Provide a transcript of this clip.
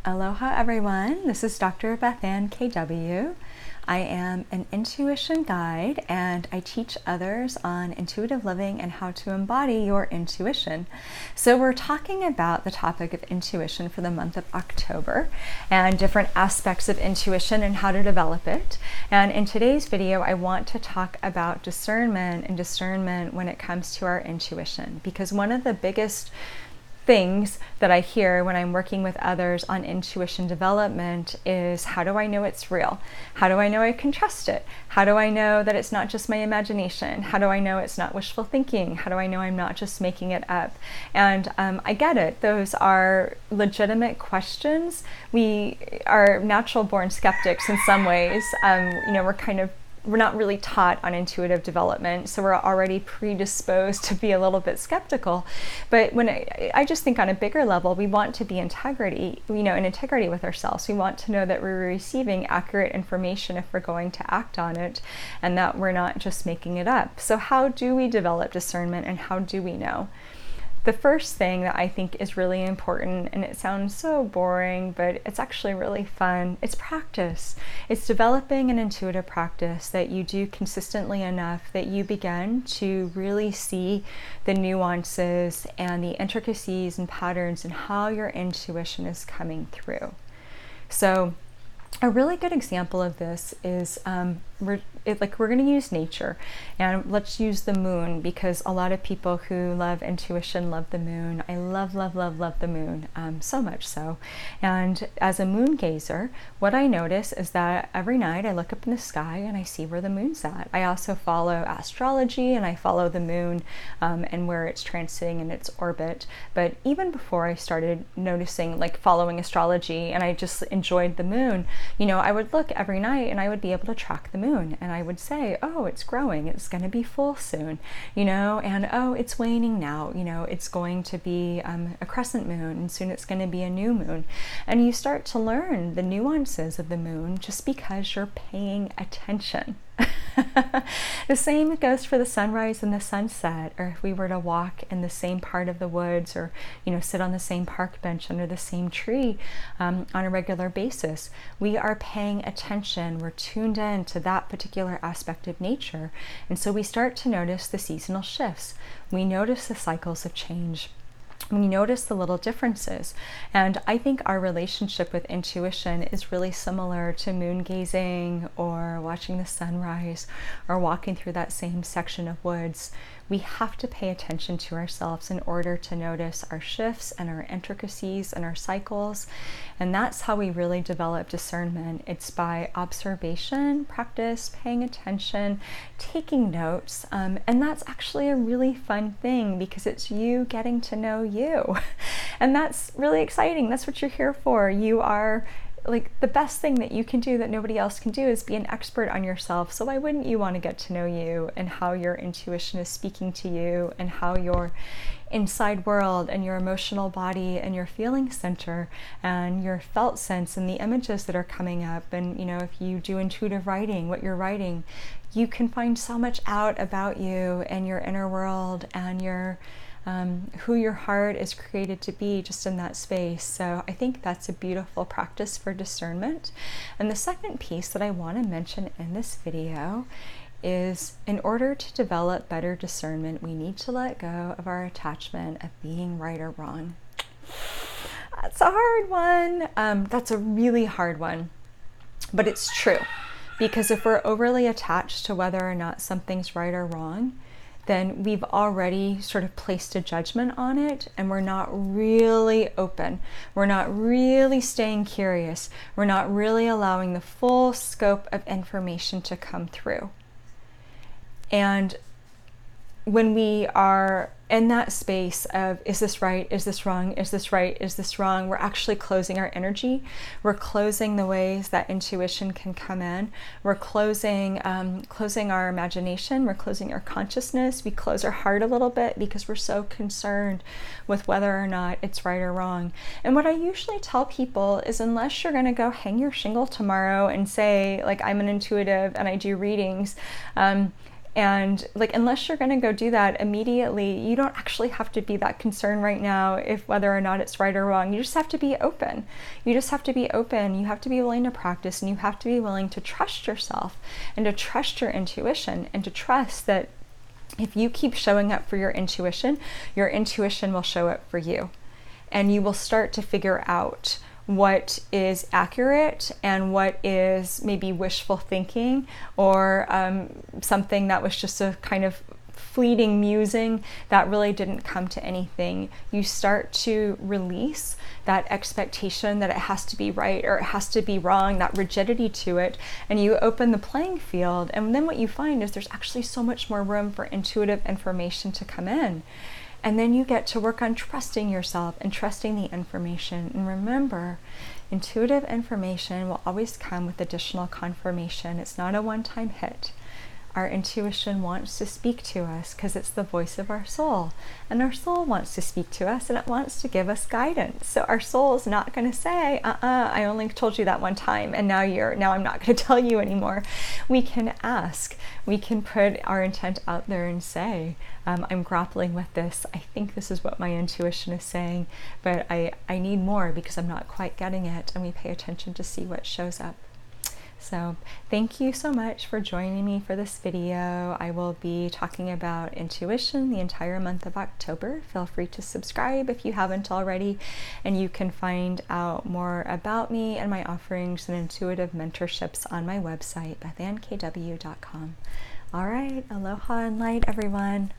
Aloha everyone, this is Dr. BethAnne KW. I am an intuition guide and I teach others on intuitive living and how to embody your intuition. So we're talking about the topic of intuition for the month of October and different aspects of intuition and how to develop it. And in today's video, I want to talk about discernment and discernment when it comes to our intuition, because one of the biggest things that I hear when I'm working with others on intuition development is, how do I know it's real? How do I know I can trust it? How do I know that it's not just my imagination? How do I know it's not wishful thinking? How do I know I'm not just making it up? And I get it. Those are legitimate questions. We are natural born skeptics in some ways. We're not really taught on intuitive development, so we're already predisposed to be a little bit skeptical. But when I just think on a bigger level, we want to be in integrity with ourselves. We want to know that we're receiving accurate information if we're going to act on it, and that we're not just making it up. So how do we develop discernment, and how do we know? The first thing that I think is really important, and it sounds so boring, but it's actually really fun, it's practice. It's developing an intuitive practice that you do consistently enough that you begin to really see the nuances and the intricacies and patterns and how your intuition is coming through. So a really good example of this is we're going to use nature, and let's use the moon, because a lot of people who love intuition love the moon. I love the moon, so much so. And as a moon gazer, what I notice is that every night I look up in the sky and I see where the moon's at. I also follow astrology and I follow the moon and where it's transiting in its orbit. But even before I started noticing, following astrology, and I just enjoyed the moon, I would look every night and I would be able to track the moon, and I would say, oh, it's growing, it's going to be full soon, and oh, it's waning now, it's going to be a crescent moon, and soon it's going to be a new moon. And you start to learn the nuances of the moon just because you're paying attention. The same goes for the sunrise and the sunset, or if we were to walk in the same part of the woods, or sit on the same park bench under the same tree on a regular basis. We are paying attention, we're tuned in to that particular aspect of nature, and so we start to notice the seasonal shifts. We notice the cycles of change. We notice the little differences. And I think our relationship with intuition is really similar to moon gazing, or watching the sunrise, or walking through that same section of woods. We have to pay attention to ourselves in order to notice our shifts and our intricacies and our cycles. And that's how we really develop discernment. It's by observation, practice, paying attention, taking notes. And that's actually a really fun thing, because it's you getting to know you. And that's really exciting. That's what you're here for. You are the best thing that you can do that nobody else can do is be an expert on yourself. So why wouldn't you want to get to know you, and how your intuition is speaking to you, and how your inside world and your emotional body and your feeling center and your felt sense and the images that are coming up. And if you do intuitive writing, what you're writing, you can find so much out about you and your inner world and your who your heart is created to be just in that space. So I think that's a beautiful practice for discernment. And the second piece that I want to mention in this video is, in order to develop better discernment, we need to let go of our attachment of being right or wrong. That's a hard one. That's a really hard one, but it's true. Because if we're overly attached to whether or not something's right or wrong, then we've already sort of placed a judgment on it, and we're not really open. We're not really staying curious. We're not really allowing the full scope of information to come through. And when we are in that space of, is this right? Is this wrong? Is this right? Is this wrong? We're actually closing our energy. We're closing the ways that intuition can come in. We're closing our imagination. We're closing our consciousness. We close our heart a little bit because we're so concerned with whether or not it's right or wrong. And what I usually tell people is, unless you're going to go hang your shingle tomorrow and say, I'm an intuitive and I do readings, And like, unless you're going to go do that immediately, you don't actually have to be that concerned right now if whether or not it's right or wrong. You just have to be open. You just have to be open. You have to be willing to practice, and you have to be willing to trust yourself and to trust your intuition, and to trust that if you keep showing up for your intuition will show up for you. And you will start to figure out what is accurate and what is maybe wishful thinking, or something that was just a kind of fleeting musing that really didn't come to anything. You start to release that expectation that it has to be right or it has to be wrong, that rigidity to it, and you open the playing field. And then what you find is there's actually so much more room for intuitive information to come in. And then you get to work on trusting yourself and trusting the information. And remember, intuitive information will always come with additional confirmation. It's not a one-time hit. Our intuition wants to speak to us because it's the voice of our soul. And our soul wants to speak to us, and it wants to give us guidance. So our soul is not going to say, I only told you that one time, and now I'm not going to tell you anymore. We can ask. We can put our intent out there and say, I'm grappling with this. I think this is what my intuition is saying, but I need more because I'm not quite getting it. And we pay attention to see what shows up. So thank you so much for joining me for this video. I will be talking about intuition the entire month of October. Feel free to subscribe if you haven't already, and you can find out more about me and my offerings and intuitive mentorships on my website, BethAnneKW.com. All right, aloha and light, everyone.